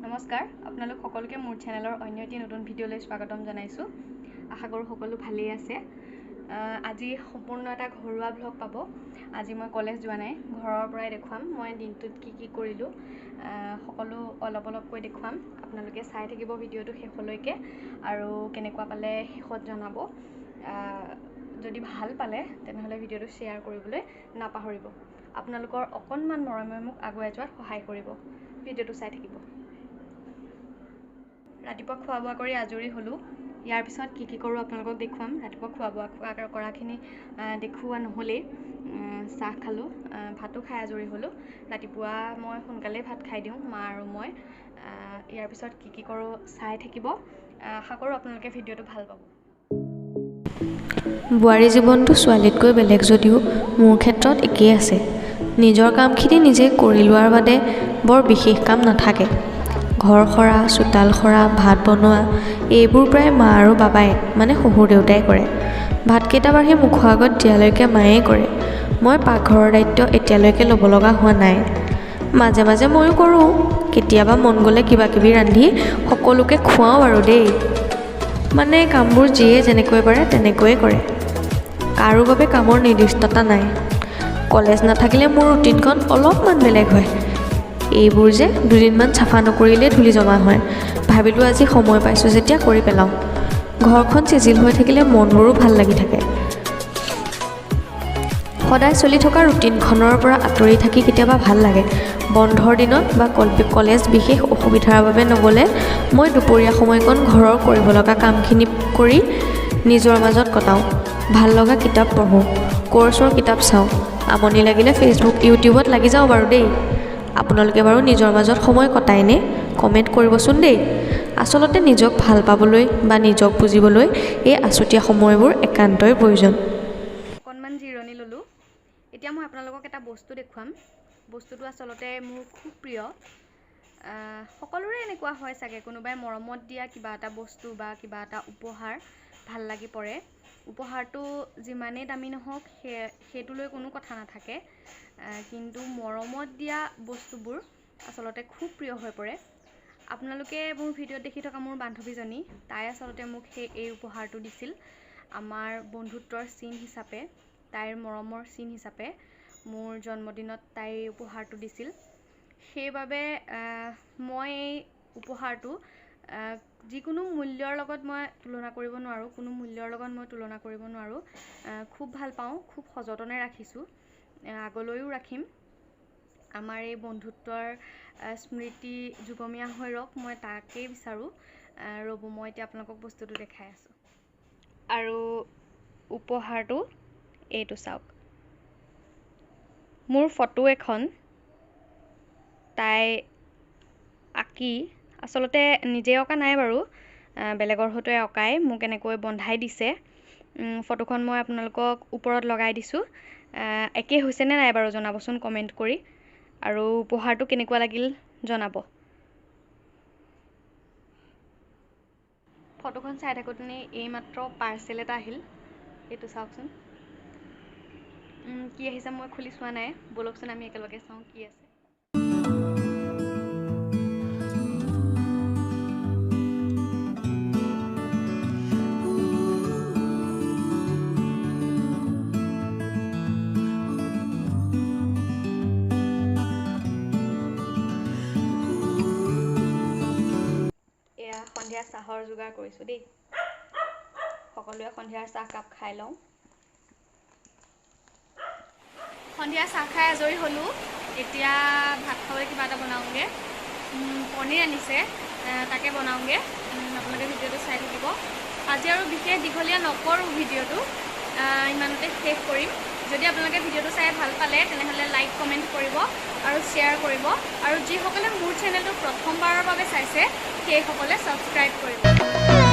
নমস্কাৰ আপোনালোক সকলোকে মোৰ চেনেলৰ অন্য এটি নতুন ভিডিঅ'লৈ স্বাগতম জনাইছো আশা কৰো সকলো ভালেই আছে আজি সম্পূৰ্ণ এটা ঘৰুৱা ব্লগ পাব আজি মই কলেজ যোৱা নাই ঘৰৰ পৰাই দেখুৱাম মই দিনটোত কি কৰিলো সকলো অলপ কৈ দেখুৱাম আপোনালোকে চাই থাকিব ভিডিঅ'টো শেষলৈকে আৰু কেনেকুৱা পালে শেষত জনাব যদি ভাল পালে তেনেহলে ভিডিঅ'টো শেয়াৰ কৰিবলৈ নাপাহৰিব আপোনালোকৰ অকনমান মৰমে মোক আগুৱাই যোৱাত সহায় কৰিব ভিডিঅ'টো চাই থাকিব ৰাতিপুৱা খোৱা বোৱা কৰি আজৰি হলো ইয়াৰ পিছত কি কৰো আপোনালোকক দেখুৱাম ৰাতিপুৱা খোৱা বোৱা কৰাখিনি দেখুৱা নহলে চাহ খালো ভাতো খাই আজৰি হলো ৰাতিপুৱা মই সোনকালে ভাত খাই দিওঁ মা আৰু মই ইয়াৰ পিছত কি কৰো চাই থাকিব আশা কৰো আপোনালোকে ভিডিঅ'টো ভাল পাব বুৱাৰী জীৱনটো ছোৱালীতকৈ বেলেগ যদিও মোৰ ক্ষেত্ৰত একেই আছে নিজৰ কামখিনি নিজে কৰি লোৱাৰ বাদে বৰ বিশেষ কাম নাথাকে ঘৰ সৰা চোতাল সৰা ভাত বনোৱা এইবোৰ প্ৰায় মা আৰু বাবাই মানে শহুৰ দেউতাই কৰে ভাতকেইটা বাঢ়ি মুখৰ আগত দিয়ালৈকে মায়েই কৰে মই পাকঘৰৰ দায়িত্ব এতিয়ালৈকে ল'ব লগা হোৱা নাই মাজে মাজে ময়ো কৰোঁ কেতিয়াবা মন গ'লে কিবাকিবি ৰান্ধি সকলোকে খুৱাওঁ আৰু দেই মানে কামবোৰ যিয়ে যেনেকৈ পাৰে তেনেকৈয়ে কৰে কাৰো বাবে কামৰ নিৰ্দিষ্টতা নাই কলেজ নাথাকিলে মোৰ ৰুটিনখন অলপমান বেলেগ হয় এইবোৰ যে দুদিনমান চাফা নকৰিলে ধূলি জমা হয় ভাবিলোঁ আজি সময় পাইছোঁ যেতিয়া কৰি পেলাওঁ ঘৰখন চিজিল হৈ থাকিলে মনবোৰো ভাল লাগি থাকে সদায় চলি থকা ৰুটিনখনৰ পৰা আঁতৰি থাকি কেতিয়াবা ভাল লাগে বন্ধৰ দিনত বা কলেজ বিশেষ অসুবিধাৰ বাবে নগ'লে মই দুপৰীয়া সময়কণ ঘৰৰ কৰিব লগা কামখিনি কৰি নিজৰ মাজত কটাওঁ ভাল লগা কিতাপ পঢ়োঁ কোৰ্চৰ কিতাপ চাওঁ আমনি লাগিলে ফেচবুক ইউটিউবত লাগি যাওঁ বাৰু দেই আপোনালোকে বাৰু নিজৰ মাজত সময় কটায়নে কমেণ্ট কৰিবচোন দেই আচলতে নিজক ভাল পাবলৈ বা নিজক বুজিবলৈ এই আছুতীয়া সময়বোৰ একান্তই প্ৰয়োজন অকণমান জিৰণি ল'লোঁ এতিয়া মই আপোনালোকক এটা বস্তু দেখুৱাম বস্তুটো আচলতে মোৰ খুব প্ৰিয় সকলোৰে এনেকুৱা হয় চাগে কোনোবাই মৰমত দিয়া কিবা এটা বস্তু বা কিবা এটা উপহাৰ ভাল লাগি পৰে উপহাৰটো যিমানেই দামী নহওক সেইটোলৈ কোনো কথা নাথাকে কিন্তু মৰমত দিয়া বস্তুবোৰ আচলতে খুব প্ৰিয় হৈ পৰে আপোনালোকে মোৰ ভিডিঅ'ত দেখি থকা মোৰ বান্ধৱীজনী তাই আচলতে মোক এই উপহাৰটো দিছিল আমাৰ বন্ধুত্বৰ চিন হিচাপে তাইৰ মৰমৰ চিন হিচাপে মোৰ জন্মদিনত তাই উপহাৰটো দিছিল সেইবাবে মই এই উপহাৰটো যিকোনো মূল্যৰ লগত মই তুলনা কৰিব নোৱাৰোঁ কোনো মূল্যৰ লগত মই তুলনা কৰিব নোৱাৰোঁ খুব ভাল পাওঁ খুব সযতনে ৰাখিছোঁ আগলৈও ৰাখিম আমাৰ এই বন্ধুত্বৰ স্মৃতি যুগমীয়া হৈ ৰওক মই তাকেই বিচাৰোঁ ৰ'ব মই এতিয়া আপোনালোকক বস্তুটো দেখাই আছোঁ আৰু উপহাৰটো এইটো চাওক মোৰ ফটো এখন তাই আঁকি আচলতে নিজে অঁকা নাই বাৰু বেলেগৰ সৈতে অঁকাই মোক এনেকৈ বন্ধাই দিছে ফটোখন মই আপোনালোকক ওপৰত লগাই দিছোঁ একেই হৈছেনে নাই বাৰু জনাবচোন কমেণ্ট কৰি আৰু উপহাৰটো কেনেকুৱা লাগিল জনাব ফটোখন চাই থাকোঁতে এইমাত্ৰ পাৰ্চেল এটা আহিল এইটো চাওকচোন কি আহিছে মই খুলি চোৱা নাই বলকচোন আমি একেলগে চাওঁ কি আছে সন্ধিয়া চাহৰ যোগাৰ কৰিছোঁ দেই সকলোৱে সন্ধিয়াৰ চাহ কাপ খাই লওঁ সন্ধিয়া চাহ খাই আজৰি হ'লোঁ এতিয়া ভাত খাবলৈ কিবা এটা বনাওঁগৈ পনীৰ আনিছে তাকে বনাওঁগৈ আপোনালোকে ভিডিঅ'টো চাই থাকিব আজি আৰু বিশেষ দীঘলীয়া নকৰোঁ ভিডিঅ'টো ইমানতে শেষ কৰিম যদি আপোনালোকে ভিডিঅ'টো চাই ভাল পালে তেনেহ'লে লাইক কমেণ্ট কৰিব আৰু শ্বেয়াৰ কৰিব আৰু যিসকলে মোৰ চেনেলটো প্ৰথমবাৰৰ বাবে চাইছে সেইসকলে ছাবস্ক্ৰাইব কৰিব